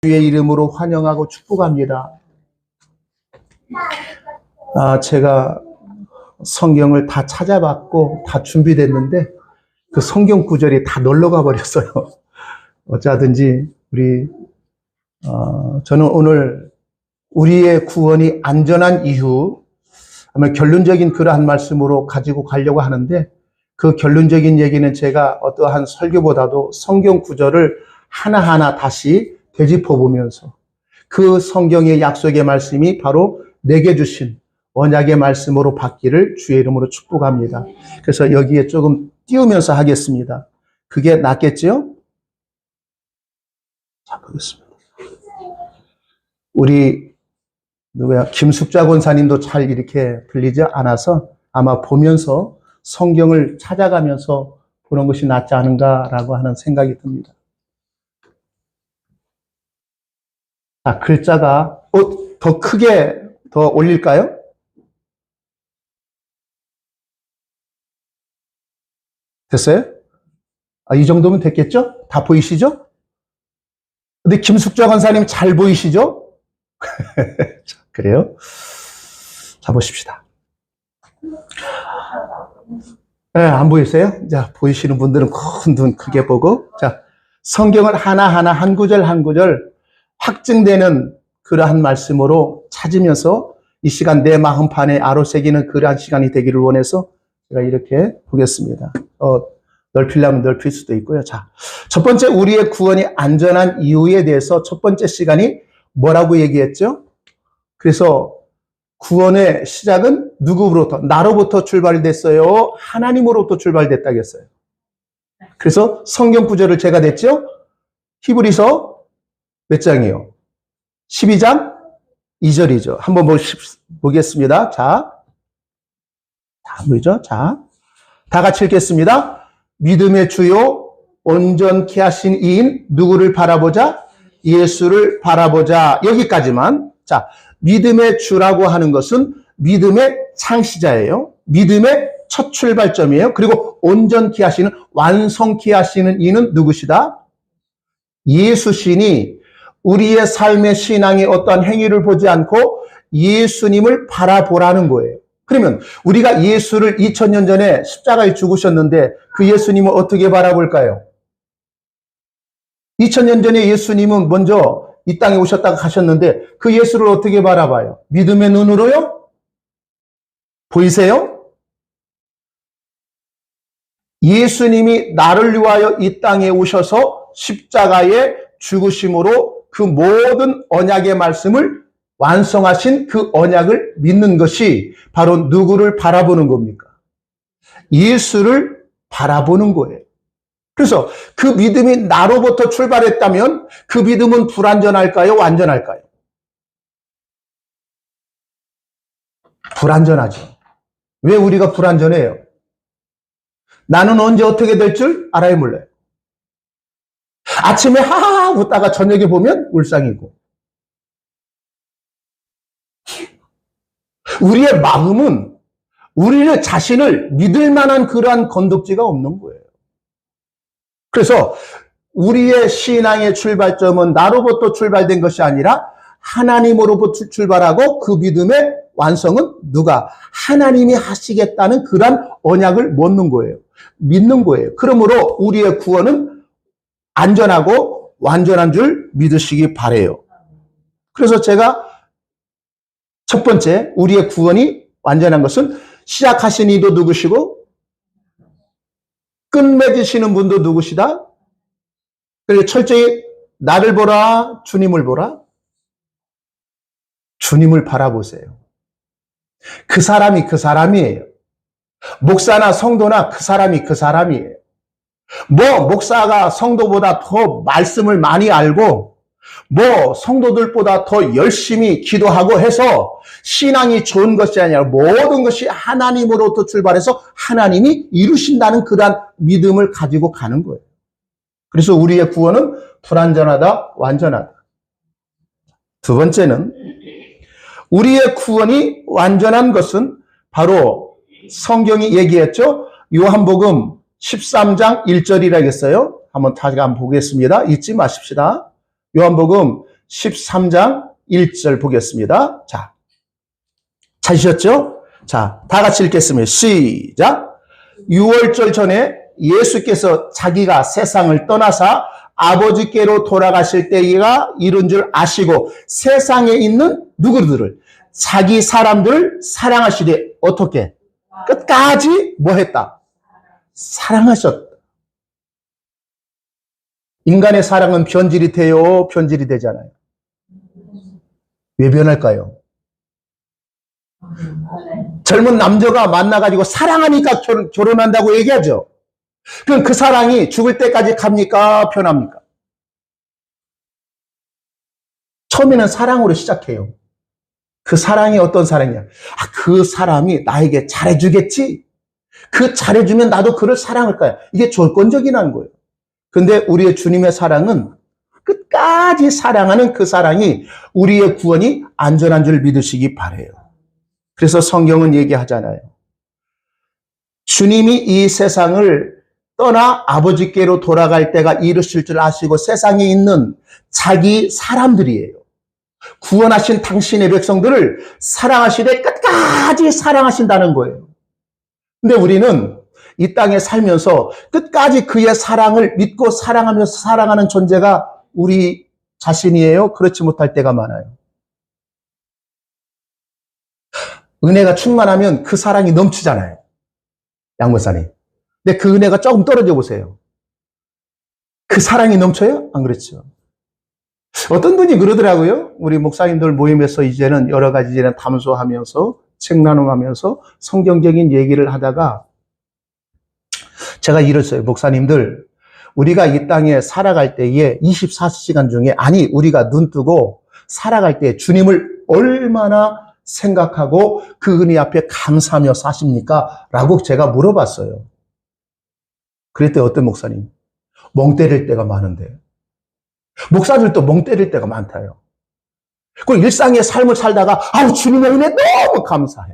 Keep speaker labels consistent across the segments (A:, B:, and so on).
A: 주의 이름으로 환영하고 축복합니다. 제가 성경을 다 찾아봤고 다 준비됐는데 그 성경 구절이 다 놀러가 버렸어요. 어쩌든지 저는 오늘 우리의 구원이 안전한 이유, 아마 결론적인 그러한 말씀으로 가지고 가려고 하는데, 그 결론적인 얘기는 제가 어떠한 설교보다도 성경 구절을 하나하나 다시 되짚어 보면서 그 성경의 약속의 말씀이 바로 내게 주신 언약의 말씀으로 받기를 주의 이름으로 축복합니다. 그래서 여기에 조금 띄우면서 하겠습니다. 그게 낫겠죠? 자, 보겠습니다. 우리 김숙자 권사님도 잘 이렇게 들리지 않아서 아마 보면서 성경을 찾아가면서 보는 것이 낫지 않은가라고 하는 생각이 듭니다. 자, 글자가 더 크게 더 올릴까요? 됐어요? 이 정도면 됐겠죠? 다 보이시죠? 근데 김숙자 권사님 잘 보이시죠? 그래요? 자, 보십시다. 네, 안 보이세요? 자, 보이시는 분들은 큰 눈 크게 보고, 자, 성경을 하나하나 한 구절 한 구절 확증되는 그러한 말씀으로 찾으면서 이 시간 내 마음판에 아로새기는 그러한 시간이 되기를 원해서 제가 이렇게 보겠습니다. 넓히려면 넓힐 수도 있고요. 자, 첫 번째, 우리의 구원이 안전한 이유에 대해서 첫 번째 시간이 뭐라고 얘기했죠? 그래서 구원의 시작은 누구로부터? 나로부터 출발됐어요? 하나님으로부터 출발됐다고 했어요. 그래서 성경 구절을 제가 냈죠? 히브리서 몇 장이요? 12장 2절이죠. 한번 보겠습니다. 자, 보이죠? 자, 다 같이 읽겠습니다. 믿음의 주요 온전케 하신 이인 누구를 바라보자? 예수를 바라보자. 여기까지만. 자, 믿음의 주라고 하는 것은 믿음의 창시자예요. 믿음의 첫 출발점이에요. 그리고 온전케 하시는, 완성케 하시는 이는 누구시다? 예수시니 우리의 삶의 신앙의 어떠한 행위를 보지 않고 예수님을 바라보라는 거예요. 그러면 우리가 예수를 2000년 전에 십자가에 죽으셨는데 그 예수님을 어떻게 바라볼까요? 2000년 전에 예수님은 먼저 이 땅에 오셨다가 가셨는데 그 예수를 어떻게 바라봐요? 믿음의 눈으로요? 보이세요? 예수님이 나를 위하여 이 땅에 오셔서 십자가에 죽으심으로 그 모든 언약의 말씀을 완성하신 그 언약을 믿는 것이 바로 누구를 바라보는 겁니까? 예수를 바라보는 거예요. 그래서 그 믿음이 나로부터 출발했다면 그 믿음은 불완전할까요? 완전할까요? 불완전하죠. 왜 우리가 불완전해요? 나는 언제 어떻게 될 줄 알아요, 몰라요? 아침에 하하하 웃다가 저녁에 보면 울상이고. 우리의 마음은 우리를 자신을 믿을 만한 그러한 건덕지가 없는 거예요. 그래서 우리의 신앙의 출발점은 나로부터 출발된 것이 아니라 하나님으로부터 출발하고 그 믿음의 완성은 누가? 하나님이 하시겠다는 그러한 언약을 묻는 거예요. 믿는 거예요. 그러므로 우리의 구원은 안전하고 완전한 줄 믿으시기 바라요. 그래서 제가 첫 번째, 우리의 구원이 완전한 것은 시작하신 이도 누구시고 끝맺으시는 분도 누구시다? 그리고 철저히 나를 보라, 주님을 보라. 주님을 바라보세요. 그 사람이 그 사람이에요. 목사나 성도나 그 사람이 그 사람이에요. 목사가 성도보다 더 말씀을 많이 알고 성도들보다 더 열심히 기도하고 해서 신앙이 좋은 것이 아니라 모든 것이 하나님으로부터 출발해서 하나님이 이루신다는 그러한 믿음을 가지고 가는 거예요. 그래서 우리의 구원은 불완전하다, 완전하다. 두 번째는 우리의 구원이 완전한 것은 바로 성경이 얘기했죠. 요한복음 13장 1절이라겠어요. 한번 다시 한번 보겠습니다. 잊지 마십시다. 요한복음 13장 1절 보겠습니다. 자, 찾으셨죠? 자, 다 같이 읽겠습니다. 시작. 6월절 전에 예수께서 자기가 세상을 떠나사 아버지께로 돌아가실 때가 이른 줄 아시고 세상에 있는 누구들을 자기 사람들을 사랑하시되 어떻게? 끝까지 뭐 했다? 사랑하셨다. 인간의 사랑은 변질이 돼요? 변질이 되잖아요. 왜 변할까요? 젊은 남자가 만나가지고 사랑하니까 결혼한다고 얘기하죠. 그럼 그 사랑이 죽을 때까지 갑니까? 변합니까? 처음에는 사랑으로 시작해요. 그 사랑이 어떤 사랑이냐? 그 사람이 나에게 잘해주겠지? 그 잘해주면 나도 그를 사랑할 거야. 이게 조건적이라는 거예요. 근데 우리의 주님의 사랑은 끝까지 사랑하는 그 사랑이 우리의 구원이 안전한 줄 믿으시기 바라요. 그래서 성경은 얘기하잖아요. 주님이 이 세상을 떠나 아버지께로 돌아갈 때가 이르실 줄 아시고 세상에 있는 자기 사람들이에요. 구원하신 당신의 백성들을 사랑하시되 끝까지 사랑하신다는 거예요. 근데 우리는 이 땅에 살면서 끝까지 그의 사랑을 믿고 사랑하면서 살아가는 존재가 우리 자신이에요? 그렇지 못할 때가 많아요. 은혜가 충만하면 그 사랑이 넘치잖아요. 양목사님. 근데 그 은혜가 조금 떨어져 보세요. 그 사랑이 넘쳐요? 안 그렇죠? 어떤 분이 그러더라고요. 우리 목사님들 모임에서 이제는 여러 가지 이제는 담소하면서 책 나눔하면서 성경적인 얘기를 하다가 제가 이랬어요. 목사님들, 우리가 이 땅에 살아갈 때에 24시간 중에 우리가 눈 뜨고 살아갈 때 주님을 얼마나 생각하고 그 은혜 앞에 감사하며 사십니까? 라고 제가 물어봤어요. 그랬더니 어떤 목사님? 멍 때릴 때가 많은데. 목사들도 멍 때릴 때가 많다요. 그 일상의 삶을 살다가 주님의 은혜 너무 감사해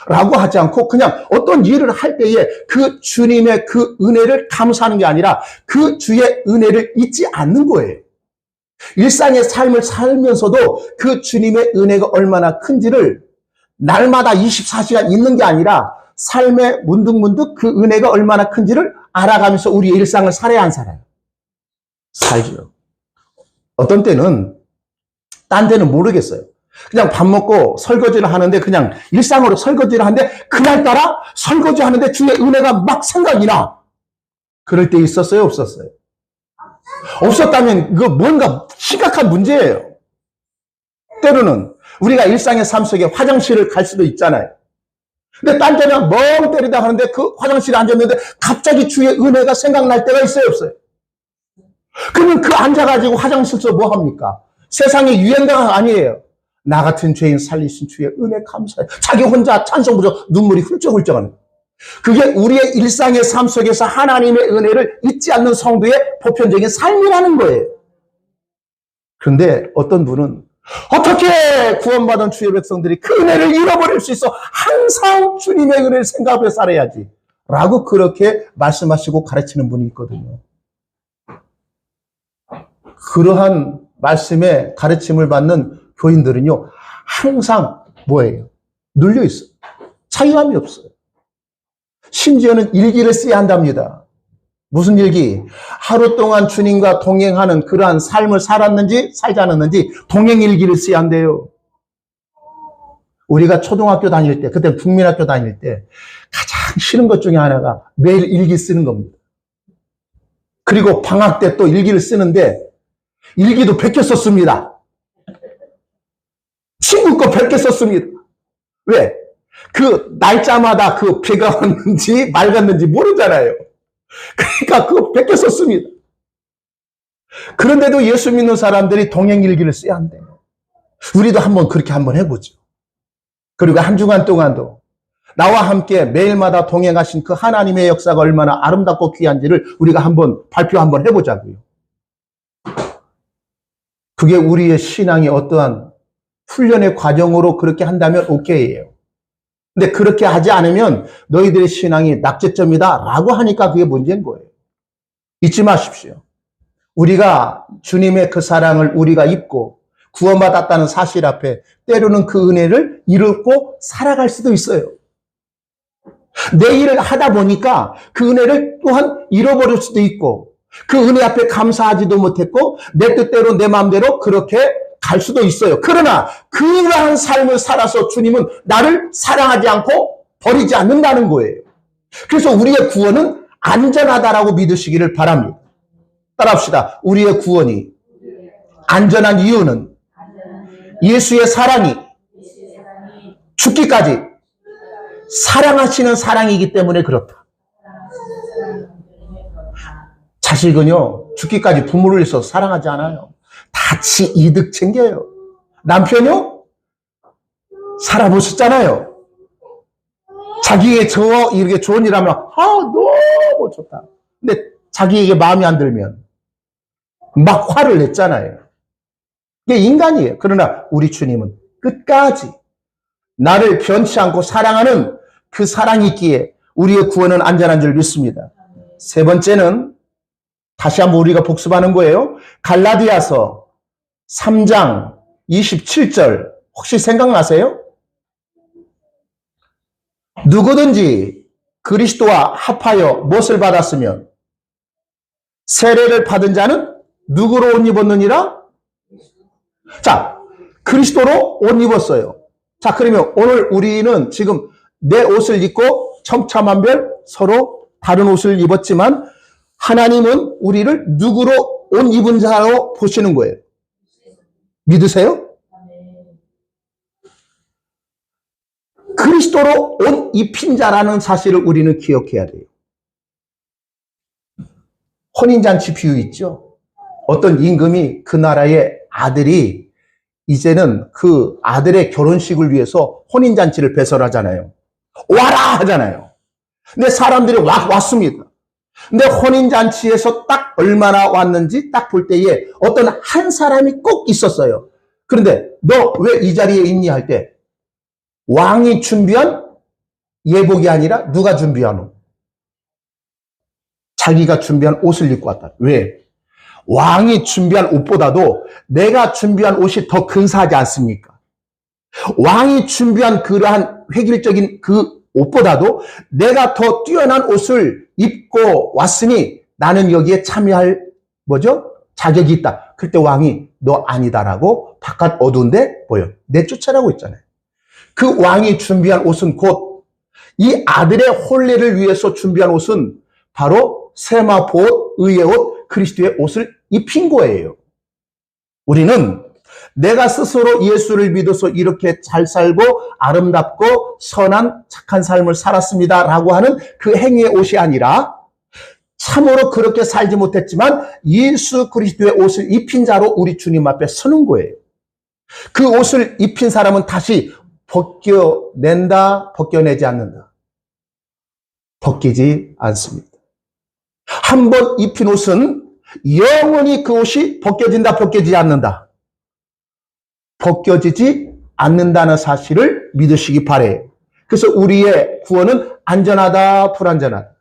A: 라고 하지 않고 그냥 어떤 일을 할 때에 그 주님의 그 은혜를 감사하는 게 아니라 그 주의 은혜를 잊지 않는 거예요. 일상의 삶을 살면서도 그 주님의 은혜가 얼마나 큰지를 날마다 24시간 있는 게 아니라 삶에 문득문득 그 은혜가 얼마나 큰지를 알아가면서 우리의 일상을 살아야 안 살아요? 살죠. 어떤 때는 딴 데는 모르겠어요. 그냥 밥 먹고 설거지를 하는데 그냥 일상으로 설거지를 하는데 그날따라 설거지 하는데 주의 은혜가 막 생각이 나. 그럴 때 있었어요? 없었어요? 없었다면 이거 뭔가 심각한 문제예요. 때로는 우리가 일상의 삶 속에 화장실을 갈 수도 있잖아요. 근데 딴 때는 멍 때리다 하는데 그 화장실에 앉았는데 갑자기 주의 은혜가 생각날 때가 있어요? 없어요? 그러면 그 앉아가지고 화장실에서 뭐 합니까? 세상의 유행가가 아니에요. 나 같은 죄인 살리신 주의 은혜 감사해. 자기 혼자 찬송 부르고 눈물이 훌쩍훌쩍 하는 거예요. 그게 우리의 일상의 삶 속에서 하나님의 은혜를 잊지 않는 성도의 보편적인 삶이라는 거예요. 그런데 어떤 분은 어떻게 구원받은 주의 백성들이 그 은혜를 잃어버릴 수 있어? 항상 주님의 은혜를 생각하며 살아야지 라고 그렇게 말씀하시고 가르치는 분이 있거든요. 그러한 말씀에 가르침을 받는 교인들은요, 항상 뭐예요? 눌려 있어요. 자유함이 없어요. 심지어는 일기를 써야 한답니다. 무슨 일기? 하루 동안 주님과 동행하는 그러한 삶을 살았는지 살지 않았는지 동행일기를 써야 한대요. 우리가 초등학교 다닐 때, 그때 국민학교 다닐 때 가장 싫은 것 중에 하나가 매일 일기 쓰는 겁니다. 그리고 방학 때 또 일기를 쓰는데 일기도 100개 썼습니다. 친구 거 100개 썼습니다. 왜? 그 날짜마다 그 비가 왔는지 맑았는지 모르잖아요. 그러니까 그거 100개 썼습니다. 그런데도 예수 믿는 사람들이 동행일기를 써야 한대요. 우리도 그렇게 한번 해보죠. 그리고 한 주간 동안도 나와 함께 매일마다 동행하신 그 하나님의 역사가 얼마나 아름답고 귀한지를 우리가 발표 한번 해보자고요. 그게 우리의 신앙의 어떠한 훈련의 과정으로 그렇게 한다면 오케이예요. 근데 그렇게 하지 않으면 너희들의 신앙이 낙제점이다 라고 하니까 그게 문제인 거예요. 잊지 마십시오. 우리가 주님의 그 사랑을 우리가 입고 구원받았다는 사실 앞에 때로는 그 은혜를 잃고 살아갈 수도 있어요. 내 일을 하다 보니까 그 은혜를 또한 잃어버릴 수도 있고, 그 은혜 앞에 감사하지도 못했고 내 뜻대로 내 마음대로 그렇게 갈 수도 있어요. 그러나 그러한 삶을 살아서 주님은 나를 사랑하지 않고 버리지 않는다는 거예요. 그래서 우리의 구원은 안전하다라고 믿으시기를 바랍니다. 따라합시다. 우리의 구원이 안전한 이유는 예수의 사랑이 죽기까지 사랑하시는 사랑이기 때문에 그렇다. 자식은요, 죽기까지 부모를 위해서 사랑하지 않아요. 같이 이득 챙겨요. 남편요, 살아보셨잖아요. 자기에게 이렇게 좋은 일 하면, 너무 좋다. 근데 자기에게 마음이 안 들면 막 화를 냈잖아요. 이게 인간이에요. 그러나 우리 주님은 끝까지 나를 변치 않고 사랑하는 그 사랑이 있기에 우리의 구원은 안전한 줄 믿습니다. 세 번째는 다시 한번 우리가 복습하는 거예요. 갈라디아서 3장 27절 혹시 생각나세요? 누구든지 그리스도와 합하여 무엇을 받았으면 세례를 받은 자는 누구로 옷 입었느니라? 자, 그리스도로 옷 입었어요. 자, 그러면 오늘 우리는 지금 내 옷을 입고 천차만별 서로 다른 옷을 입었지만 하나님은 우리를 누구로 옷 입은 자로 보시는 거예요. 믿으세요? 그리스도로 옷 입힌 자라는 사실을 우리는 기억해야 돼요. 혼인잔치 비유 있죠? 어떤 임금이 그 나라의 아들이 이제는 그 아들의 결혼식을 위해서 혼인잔치를 배설하잖아요. 와라! 하잖아요. 근데 사람들이 왔습니다. 근데 혼인잔치에서 딱 얼마나 왔는지 딱 볼 때에 어떤 한 사람이 꼭 있었어요. 그런데 너 왜 이 자리에 있니? 할 때 왕이 준비한 예복이 아니라 누가 준비한 옷? 자기가 준비한 옷을 입고 왔다. 왜? 왕이 준비한 옷보다도 내가 준비한 옷이 더 근사하지 않습니까? 왕이 준비한 그러한 획일적인 그 옷보다도 내가 더 뛰어난 옷을 입고 왔으니 나는 여기에 참여할 자격이 있다. 그때 왕이 너 아니다라고 바깥 어두운데 보여. 내쫓아라고 있잖아요. 그 왕이 준비한 옷은 곧 이 아들의 혼례를 위해서 준비한 옷은 바로 세마포 옷, 의의 옷, 그리스도의 옷을 입힌 거예요. 우리는 내가 스스로 예수를 믿어서 이렇게 잘 살고 아름답고 선한 착한 삶을 살았습니다라고 하는 그 행위의 옷이 아니라 참으로 그렇게 살지 못했지만 예수 그리스도의 옷을 입힌 자로 우리 주님 앞에 서는 거예요. 그 옷을 입힌 사람은 다시 벗겨낸다, 벗겨내지 않는다. 벗기지 않습니다. 한번 입힌 옷은 영원히 그 옷이 벗겨진다, 벗겨지지 않는다. 벗겨지지 않는다는 사실을 믿으시기 바래요. 그래서 우리의 구원은 안전하다, 불안전하다.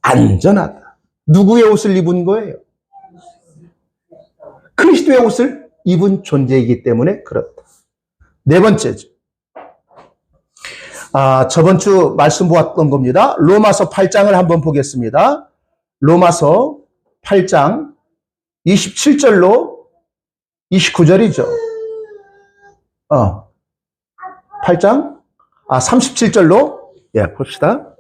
A: 안전하다. 누구의 옷을 입은 거예요? 그리스도의 옷을 입은 존재이기 때문에 그렇다. 네 번째죠. 저번 주 말씀 보았던 겁니다. 로마서 8장을 한번 보겠습니다. 로마서 8장 27절로 29절이죠. 8장 37절로 봅시다.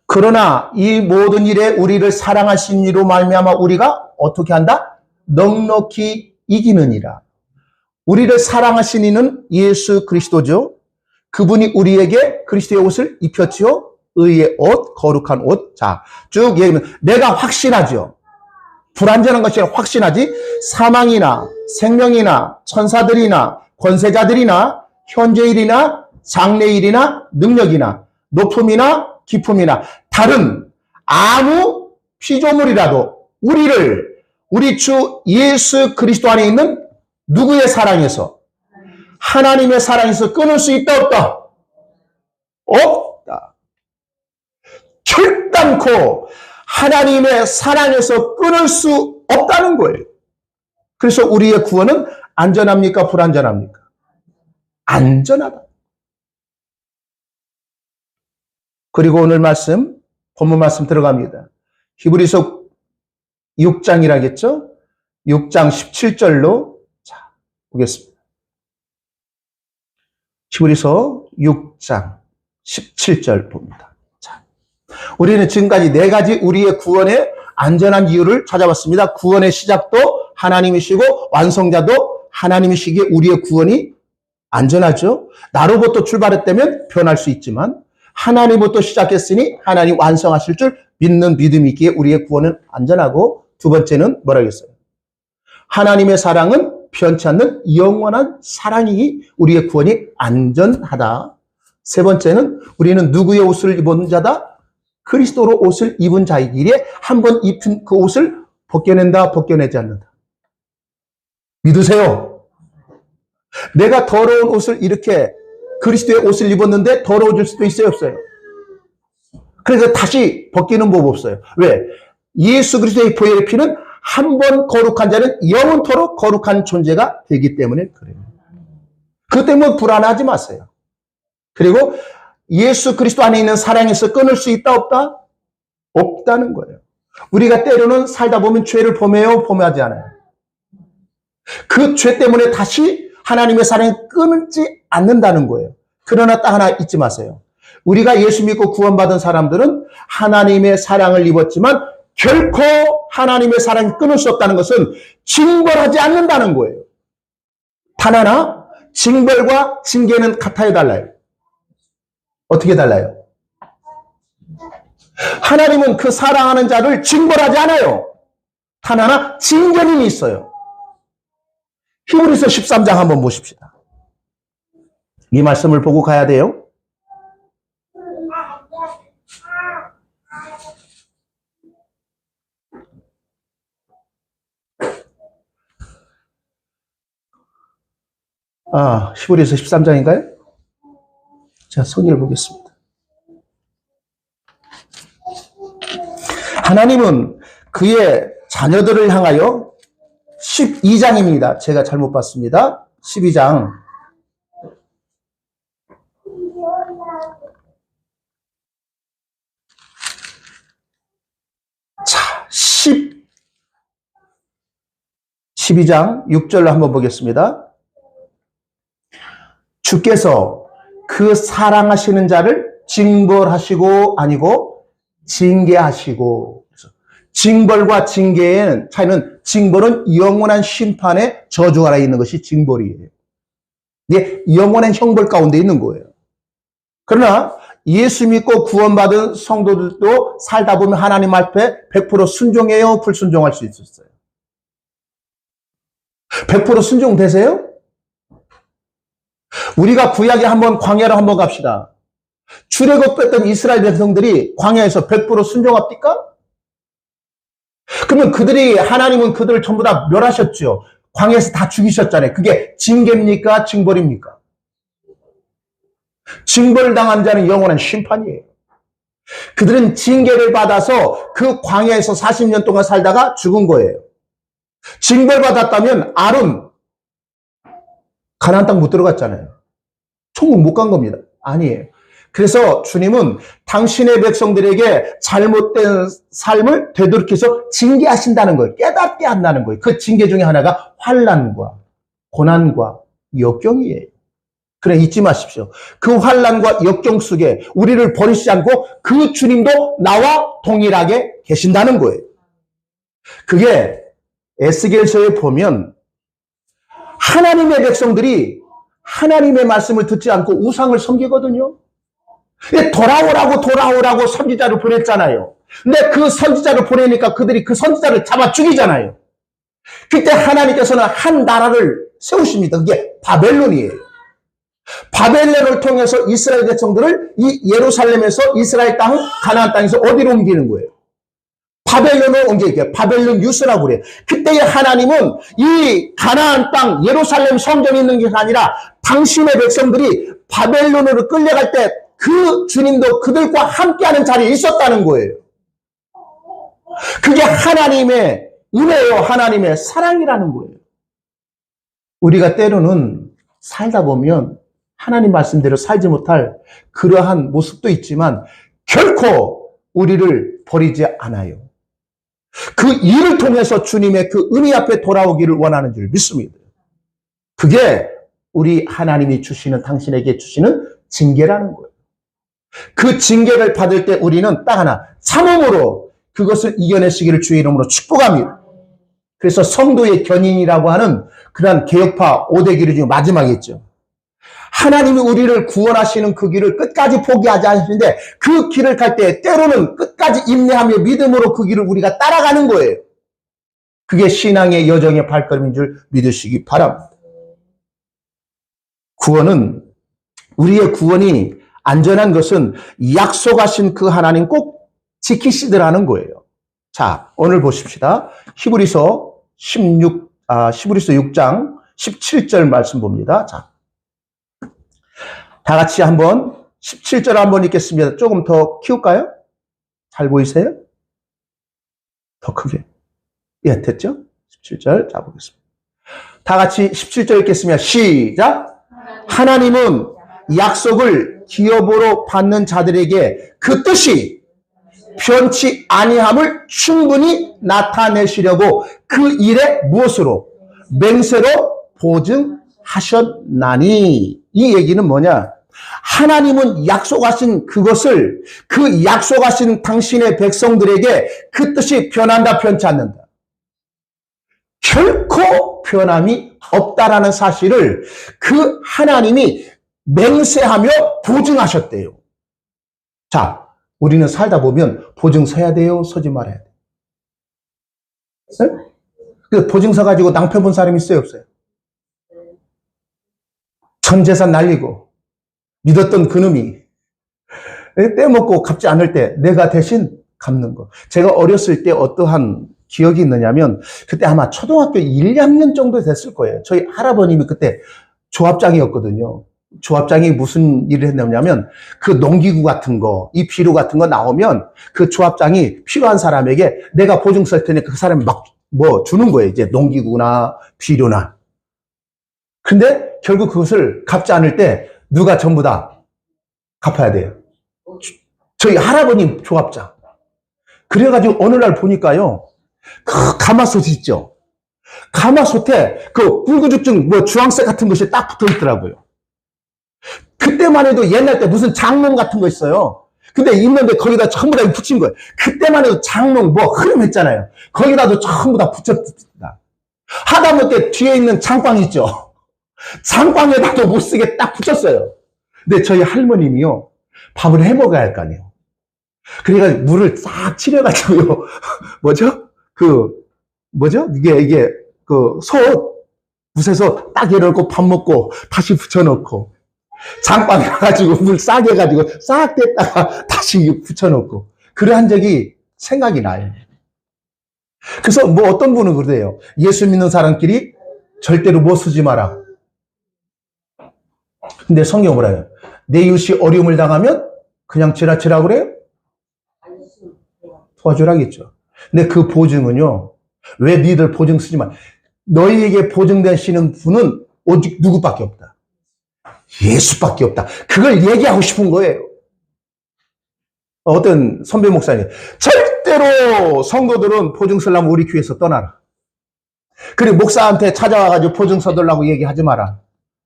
A: 그러나 이 모든 일에 우리를 사랑하신 이로 말미암아 우리가 어떻게 한다? 넉넉히 이기느니라. 우리를 사랑하신 이는 예수 그리스도죠. 그분이 우리에게 그리스도의 옷을 입혔지요. 의의 옷, 거룩한 옷. 자, 쭉 얘기하면 내가 확신하죠. 불완전한 것이 아니라 확신하지. 사망이나 생명이나 천사들이나 권세자들이나 현재일이나 장래일이나 능력이나 높음이나 깊음이나 다른 아무 피조물이라도 우리 주 예수 그리스도 안에 있는 누구의 사랑에서? 하나님의 사랑에서 끊을 수 있다, 없다? 없다. 결단코 하나님의 사랑에서 끊을 수 없다는 거예요. 그래서 우리의 구원은 안전합니까? 불안전합니까? 안전하다. 그리고 오늘 말씀, 본문 말씀 들어갑니다. 히브리서 6장이라겠죠? 6장 17절로 자, 보겠습니다. 히브리서 6장 17절 봅니다. 자, 우리는 지금까지 네 가지 우리의 구원의 안전한 이유를 찾아봤습니다. 구원의 시작도 하나님이시고 완성자도 하나님이시기에 우리의 구원이 안전하죠. 나로부터 출발했다면 변할 수 있지만 하나님부터 시작했으니 하나님 완성하실 줄 믿는 믿음이 있기에 우리의 구원은 안전하고, 두 번째는 뭐라고 했어요? 하나님의 사랑은 변치 않는 영원한 사랑이기 우리의 구원이 안전하다. 세 번째는 우리는 누구의 옷을 입은 자다? 그리스도로 옷을 입은 자이기에 한번 입힌 그 옷을 벗겨낸다, 벗겨내지 않는다. 믿으세요? 내가 더러운 옷을 이렇게 그리스도의 옷을 입었는데 더러워질 수도 있어요, 없어요? 그래서 다시 벗기는 법 없어요. 왜? 예수 그리스도의 보혈의 피는 한 번 거룩한 자는 영원토록 거룩한 존재가 되기 때문에 그래요. 그 때문에 불안하지 마세요. 그리고 예수 그리스도 안에 있는 사랑에서 끊을 수 있다, 없다? 없다는 거예요. 우리가 때로는 살다 보면 죄를 범해요, 범하지 않아요? 그 죄 때문에 다시 하나님의 사랑이 끊지 않는다는 거예요. 그러나 딱 하나 잊지 마세요. 우리가 예수 믿고 구원받은 사람들은 하나님의 사랑을 입었지만 결코 하나님의 사랑이 끊을 수 없다는 것은 징벌하지 않는다는 거예요. 단 하나, 징벌과 징계는 같아요, 달라요? 어떻게 달라요? 하나님은 그 사랑하는 자를 징벌하지 않아요. 단 하나, 징계는 있어요. 히브리서 13장 한번 보십시다. 이 말씀을 보고 가야 돼요. 히브리서 13장인가요? 자, 성경을 보겠습니다. 하나님은 그의 자녀들을 향하여 12장입니다. 제가 잘못 봤습니다. 12장. 자, 12장 6절로 한번 보겠습니다. 주께서 그 사랑하시는 자를 징벌하시고 아니고 징계하시고. 징벌과 징계의 차이는, 징벌은 영원한 심판의 저주 아래 있는 것이 징벌이에요. 이게 영원한 형벌 가운데 있는 거예요. 그러나 예수 믿고 구원받은 성도들도 살다 보면 하나님 앞에 100% 순종해요, 불순종할 수 있었어요? 100% 순종되세요? 우리가 구약에 한번 광야로 한번 갑시다. 출애굽했던 이스라엘 백성들이 광야에서 100% 순종합니까? 그러면 그들이, 하나님은 그들을 전부 다 멸하셨죠. 광야에서 다 죽이셨잖아요. 그게 징계입니까? 징벌입니까? 징벌을 당한 자는 영원한 심판이에요. 그들은 징계를 받아서 그 광야에서 40년 동안 살다가 죽은 거예요. 징벌 받았다면 아론 가나안 땅 못 들어갔잖아요. 천국 못 간 겁니다. 아니에요. 그래서 주님은 당신의 백성들에게 잘못된 삶을 되돌이켜서 징계하신다는 거예요. 깨닫게 한다는 거예요. 그 징계 중에 하나가 환난과 고난과 역경이에요. 그래, 잊지 마십시오. 그 환난과 역경 속에 우리를 버리시지 않고 그 주님도 나와 동일하게 계신다는 거예요. 그게 에스겔서에 보면 하나님의 백성들이 하나님의 말씀을 듣지 않고 우상을 섬기거든요. 돌아오라고 선지자를 보냈잖아요. 근데 그 선지자를 보내니까 그들이 그 선지자를 잡아 죽이잖아요. 그때 하나님께서는 한 나라를 세우십니다. 그게 바벨론이에요. 바벨론을 통해서 이스라엘 백성들을 이 예루살렘에서 이스라엘 땅, 가나안 땅에서 어디로 옮기는 거예요? 바벨론을 옮기게, 바벨론 유스라고 그래요. 그때의 하나님은 이 가나안 땅, 예루살렘 성전이 있는 게 아니라 당신의 백성들이 바벨론으로 끌려갈 때 그 주님도 그들과 함께하는 자리에 있었다는 거예요. 그게 하나님의 은혜요, 하나님의 사랑이라는 거예요. 우리가 때로는 살다 보면 하나님 말씀대로 살지 못할 그러한 모습도 있지만 결코 우리를 버리지 않아요. 그 일을 통해서 주님의 그 은혜 앞에 돌아오기를 원하는 줄 믿습니다. 그게 우리 하나님이 주시는, 당신에게 주시는 징계라는 거예요. 그 징계를 받을 때 우리는 딱 하나, 참음으로 그것을 이겨내시기를 주의 이름으로 축복합니다. 그래서 성도의 견인이라고 하는 그러한 개혁파 5대 길 중에 마지막이었죠. 하나님이 우리를 구원하시는 그 길을 끝까지 포기하지 않으시는데 그 길을 갈 때 때로는 끝까지 인내하며 믿음으로 그 길을 우리가 따라가는 거예요. 그게 신앙의 여정의 발걸음인 줄 믿으시기 바랍니다. 구원은, 우리의 구원이 안전한 것은 약속하신 그 하나님 꼭 지키시더라는 거예요. 자, 오늘 보십시다. 히브리서 6장 17절 말씀 봅니다. 자, 다 같이 한번 17절 한번 읽겠습니다. 조금 더 키울까요? 잘 보이세요? 더 크게. 예, 됐죠? 17절. 자, 보겠습니다. 다 같이 17절 읽겠습니다. 시작! 하나님은 약속을 기업으로 받는 자들에게 그 뜻이 변치 아니함을 충분히 나타내시려고 그 일에 무엇으로? 맹세로 보증하셨나니. 이 얘기는 뭐냐? 하나님은 약속하신 그것을, 그 약속하신 당신의 백성들에게 그 뜻이 변한다, 변치 않는다. 결코 변함이 없다라는 사실을 그 하나님이 맹세하며 보증하셨대요. 자, 우리는 살다 보면 보증 서야 돼요, 서지 말아야 돼요? 그 보증서 가지고 낭패 본 사람이 있어요, 없어요? 전 재산 날리고 믿었던 그놈이 떼먹고 갚지 않을 때 내가 대신 갚는 거. 제가 어렸을 때 어떠한 기억이 있느냐면 그때 아마 초등학교 1, 2학년 정도 됐을 거예요. 저희 할아버님이 그때 조합장이었거든요. 조합장이 무슨 일을 했냐면 그 농기구 같은 거, 이 비료 같은 거 나오면 그 조합장이 필요한 사람에게 내가 보증 쓸 테니까 그 사람이 막 뭐 주는 거예요. 이제 농기구나 비료나. 근데 결국 그것을 갚지 않을 때 누가 전부 다 갚아야 돼요. 저희 할아버님 조합장. 그래가지고 어느 날 보니까요, 그 가마솥 있죠. 가마솥에 그 불구죽증 뭐 주황색 같은 것이 딱 붙어 있더라고요. 그때만 해도 옛날 때 무슨 장롱 같은 거 있어요. 근데 있는데 거기다 전부 다 붙인 거예요. 그때만 해도 장롱 뭐 흐름했잖아요. 거기다도 전부 다 붙였습니다. 하다못해 뒤에 있는 장광 있죠. 장광에다도 못 쓰게 딱 붙였어요. 근데 저희 할머님이요, 밥을 해 먹어야 할 거 아니에요. 그래가지고 물을 싹 치려가지고요. 이게 붓에서 딱 열어놓고 밥 먹고 다시 붙여놓고, 장방에 가가지고 물 싸게 해가지고 싹 뗐다가 다시 붙여놓고, 그러한 적이 생각이 나요. 그래서 뭐 어떤 분은 그러대요. 예수 믿는 사람끼리 절대로 뭐 쓰지 마라. 근데 성경 뭐라 해요? 내 이웃이 어려움을 당하면 그냥 지나치라고 그래요? 도와주라겠죠. 근데 그 보증은요, 왜 니들 보증 쓰지 마? 너희에게 보증되시는 분은 오직 누구밖에 없다. 예수밖에 없다. 그걸 얘기하고 싶은 거예요. 어떤 선배 목사님, 절대로 성도들은 보증 쓰려면 우리 교회에서 떠나라. 그리고 목사한테 찾아와가지고 보증 써달라고 얘기하지 마라.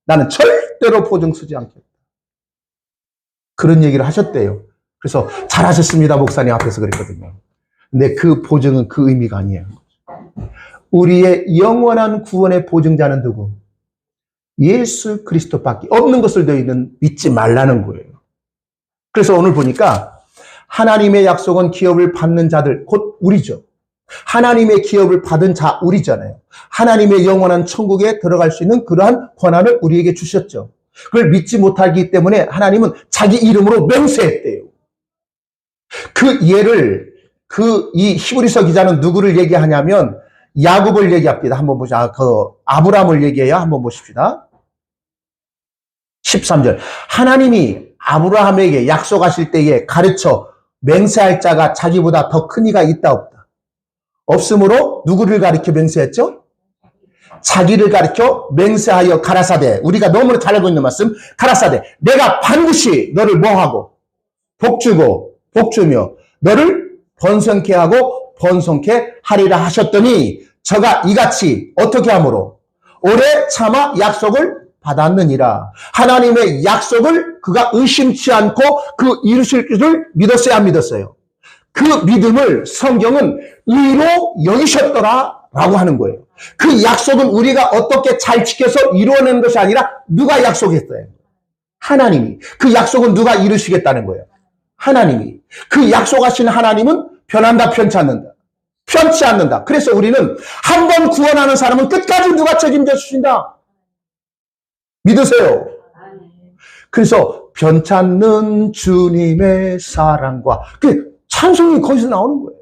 A: 나는 절대로 보증 쓰지 않겠다. 그런 얘기를 하셨대요. 그래서 잘하셨습니다, 목사님 앞에서 그랬거든요. 근데 그 보증은 그 의미가 아니에요. 우리의 영원한 구원의 보증자는 누구? 예수 그리스도밖에 없는 것을 너희는 믿지 말라는 거예요. 그래서 오늘 보니까 하나님의 약속은 기업을 받는 자들, 곧 우리죠. 하나님의 기업을 받은 자 우리잖아요. 하나님의 영원한 천국에 들어갈 수 있는 그러한 권한을 우리에게 주셨죠. 그걸 믿지 못하기 때문에 하나님은 자기 이름으로 맹세했대요. 그 예를, 이 히브리서 기자는 누구를 얘기하냐면 야곱을 얘기합니다. 한번 보자. 아브라함을 얘기해요. 한번 보십시다. 13절. 하나님이 아브라함에게 약속하실 때에 가르쳐 맹세할 자가 자기보다 더 큰 이가 있다 없다. 없으므로 누구를 가리켜 맹세했죠? 자기를 가리켜 맹세하여 가라사대, 우리가 너무나 잘 알고 있는 말씀, 가라사대, 내가 반드시 너를 뭐하고 복주고 복주며 너를 번성케 하고 번성케 하리라 하셨더니 저가 이같이 어떻게 함으로 오래 참아 약속을 받았느니라. 하나님의 약속을 그가 의심치 않고 그 이루실 줄을 믿었어야 안 믿었어요? 그 믿음을 성경은 의로 여기셨더라 라고 하는 거예요. 그 약속은 우리가 어떻게 잘 지켜서 이루어내는 것이 아니라 누가 약속했어요? 하나님이. 그 약속은 누가 이루시겠다는 거예요? 하나님이. 그 약속하신 하나님은 변한다, 편치 않는다. 편치 않는다. 그래서 우리는 한 번 구원하는 사람은 끝까지 누가 책임져 주신다. 믿으세요. 그래서 변찮는 주님의 사랑과 그 찬송이 거기서 나오는 거예요.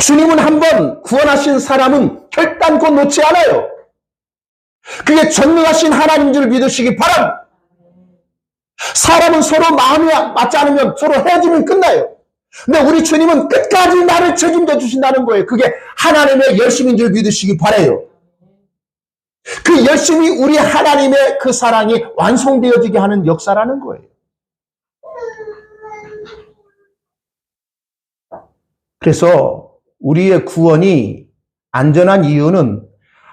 A: 주님은 한 번 구원하신 사람은 결단코 놓지 않아요. 그게 전능하신 하나님인 줄 믿으시기 바랍니다. 사람은 서로 마음이 맞지 않으면 서로 헤어지면 끝나요. 근데 우리 주님은 끝까지 나를 책임져 주신다는 거예요. 그게 하나님의 열심인 줄 믿으시기 바라요. 그 열심이 우리 하나님의 그 사랑이 완성되어지게 하는 역사라는 거예요. 그래서 우리의 구원이 안전한 이유는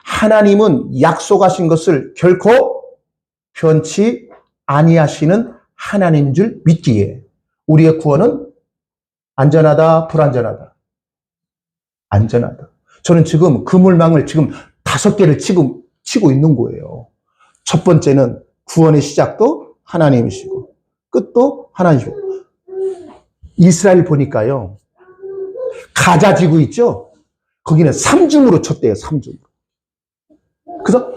A: 하나님은 약속하신 것을 결코 변치 아니하시는 하나님인 줄 믿기에 우리의 구원은 안전하다, 불안전하다? 안전하다. 저는 지금 그물망을 지금 5개를 치고 있는 거예요. 첫 번째는 구원의 시작도 하나님이시고 끝도 하나님이시고. 이스라엘 보니까요, 가자 지구 있죠? 거기는 3중으로 쳤대요. 3중. 그래서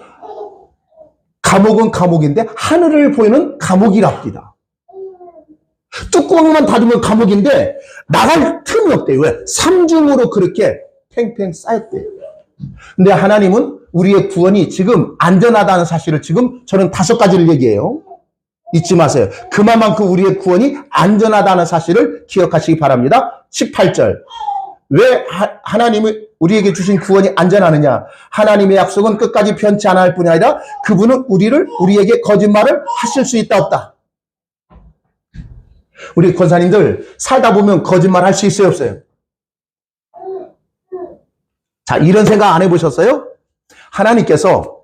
A: 감옥은 감옥인데 하늘을 보이는 감옥이랍니다. 뚜껑만 닫으면 감옥인데 나갈 틈이 없대요. 왜? 3중으로 그렇게 팽팽 쌓였대요. 근데 하나님은 우리의 구원이 지금 안전하다는 사실을 지금 저는 5가지를 얘기해요. 잊지 마세요. 그만큼 우리의 구원이 안전하다는 사실을 기억하시기 바랍니다. 18절. 왜 하나님이 우리에게 주신 구원이 안전하느냐? 하나님의 약속은 끝까지 변치 않을 뿐이 아니라 그분은 우리에게 거짓말을 하실 수 있다 없다. 우리 권사님들 살다 보면 거짓말 할 수 있어요 없어요? 자, 이런 생각 안 해보셨어요? 하나님께서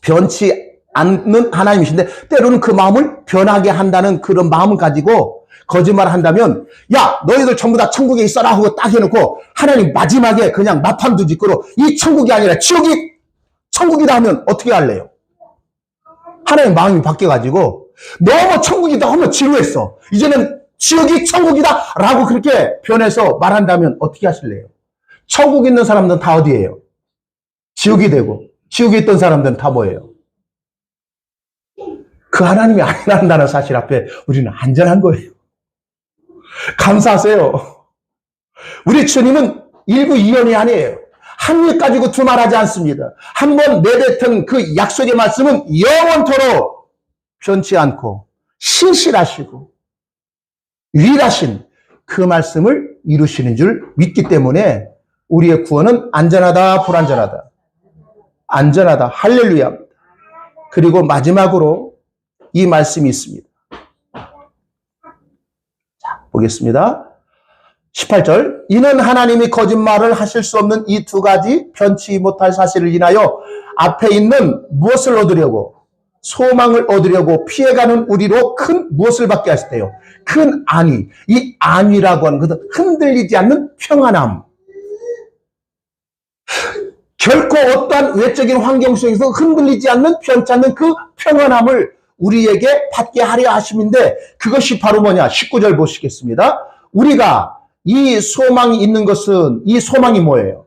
A: 변치 않는 하나님이신데 때로는 그 마음을 변하게 한다는 그런 마음을 가지고 거짓말을 한다면, 야 너희들 전부 다 천국에 있어라 하고 딱 해놓고 하나님 마지막에 그냥 마판도 짓고로 이 천국이 아니라 지옥이 천국이다 하면 어떻게 할래요? 하나님 마음이 바뀌어가지고 너무 천국이 너무 지루했어, 이제는 지옥이 천국이다 라고 그렇게 변해서 말한다면 어떻게 하실래요? 천국에 있는 사람들은 다 어디예요? 지옥이 되고, 지옥에 있던 사람들은 다 뭐예요? 그 하나님이 아니란다는 사실 앞에 우리는 안전한 거예요. 감사하세요. 우리 주님은 일부 이연이 아니에요. 한 일 가지고 두말하지 않습니다. 한번 내뱉은 그 약속의 말씀은 영원토록 변치 않고 신실하시고 유일하신 그 말씀을 이루시는 줄 믿기 때문에 우리의 구원은 안전하다, 불안전하다? 안전하다. 할렐루야. 그리고 마지막으로 이 말씀이 있습니다. 자, 보겠습니다. 18절. 이는 하나님이 거짓말을 하실 수 없는 이 2가지 변치 못할 사실을 인하여 앞에 있는 무엇을 얻으려고, 소망을 얻으려고 피해가는 우리로 큰 무엇을 받게 하셨대요? 큰 안위. 이 안위라고 하는 것은 흔들리지 않는 평안함. 결코 어떠한 외적인 환경 속에서 흔들리지 않는 편치 않는 그 평안함을 우리에게 받게 하려 하심인데, 그것이 바로 뭐냐? 19절 보시겠습니다. 우리가 이 소망이 있는 것은, 이 소망이 뭐예요?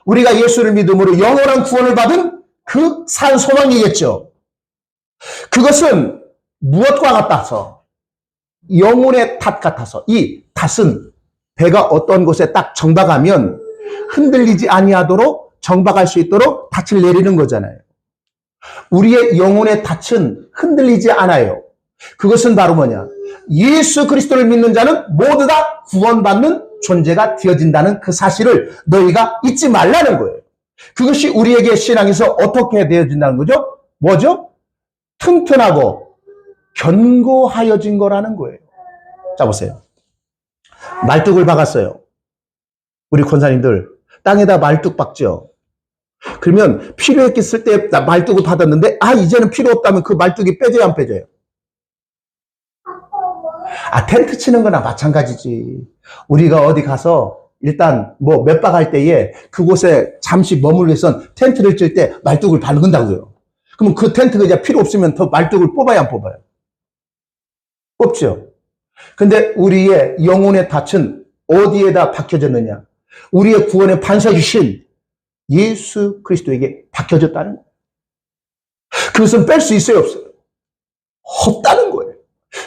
A: 우리가 예수를 믿음으로 영원한 구원을 받은 그 산 소망이겠죠. 그것은 무엇과 같아서? 영혼의 탓 같아서. 이 탓은 배가 어떤 곳에 딱 정박하면 흔들리지 아니하도록 정박할 수 있도록 닻을 내리는 거잖아요. 우리의 영혼의 닻은 흔들리지 않아요. 그것은 바로 뭐냐? 예수 그리스도를 믿는 자는 모두 다 구원받는 존재가 되어진다는 그 사실을 너희가 잊지 말라는 거예요. 그것이 우리에게 신앙에서 어떻게 되어진다는 거죠? 뭐죠? 튼튼하고 견고하여진 거라는 거예요. 자, 보세요. 말뚝을 박았어요. 우리 권사님들 땅에다 말뚝 박죠. 그러면 필요했을 때 말뚝을 받았는데 이제는 필요 없다면 그 말뚝이 빼져야 안 빼져요? 텐트 치는 거나 마찬가지지. 우리가 어디 가서 일단 뭐 몇 박 할 때에 그곳에 잠시 머물기 위해선 텐트를 칠 때 말뚝을 박는다고요. 그러면 그 텐트가 이제 필요 없으면 더 말뚝을 뽑아야 안 뽑아요? 뽑죠. 근데 우리의 영혼의 닻은 어디에다 박혀졌느냐? 우리의 구원의 반석이신 예수 그리스도에게 박혀졌다는 거예요. 그것은 뺄 수 있어요, 없어요? 없다는 거예요.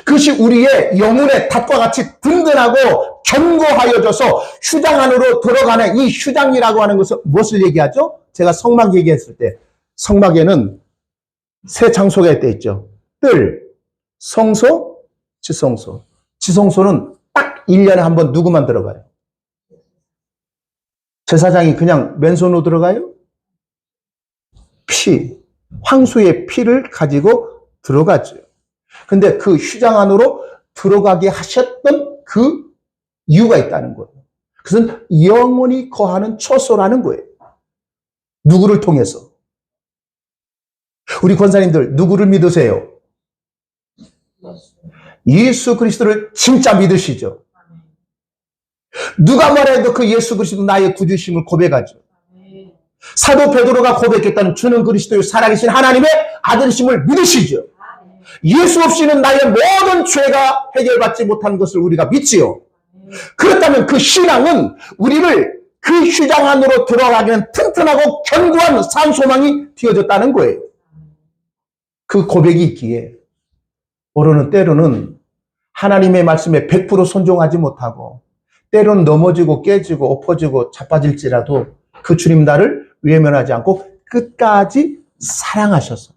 A: 그것이 우리의 영혼의 닷과 같이 든든하고 견고하여져서 휴장 안으로 들어가는 이 휴장이라고 하는 것은 무엇을 얘기하죠? 제가 성막 얘기했을 때 성막에는 세 장소가 돼 있죠. 뜰, 성소, 지성소. 지성소는 딱 1년에 한 번 누구만 들어가요? 제사장이 그냥 맨손으로 들어가요? 황소의 피를 가지고 들어가죠. 근데 그 휴장 안으로 들어가게 하셨던 그 이유가 있다는 거예요. 그것은 영원히 거하는 처소라는 거예요. 누구를 통해서? 우리 권사님들 누구를 믿으세요? 예수 그리스도를 진짜 믿으시죠? 누가 말해도 그 예수 그리스도 나의 구주심을 고백하죠. 사도 베드로가 고백했다는 주는 그리스도의 살아계신 하나님의 아들이심을 믿으시죠. 예수 없이는 나의 모든 죄가 해결받지 못한 것을 우리가 믿지요. 그렇다면 그 신앙은 우리를 그 휴장 안으로 들어가기는 튼튼하고 견고한 산소망이 되어졌다는 거예요. 그 고백이 있기에 때로는 하나님의 말씀에 100% 순종하지 못하고 때로는 넘어지고 깨지고 엎어지고 자빠질지라도 그 주님 나를 외면하지 않고 끝까지 사랑하셔서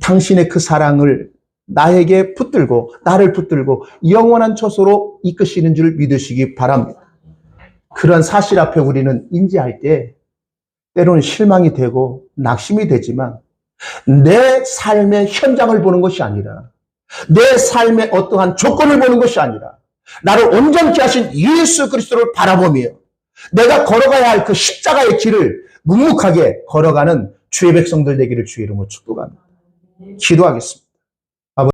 A: 당신의 그 사랑을 나에게 붙들고 나를 붙들고 영원한 처소로 이끄시는 줄 믿으시기 바랍니다. 그런 사실 앞에 우리는 인지할 때 때로는 실망이 되고 낙심이 되지만 내 삶의 현장을 보는 것이 아니라 내 삶의 어떠한 조건을 보는 것이 아니라 나를 온전케 하신 예수 그리스도를 바라보며 내가 걸어가야 할 그 십자가의 길을 묵묵하게 걸어가는 주의 백성들 되기를 주의 이름으로 축복합니다. 기도하겠습니다.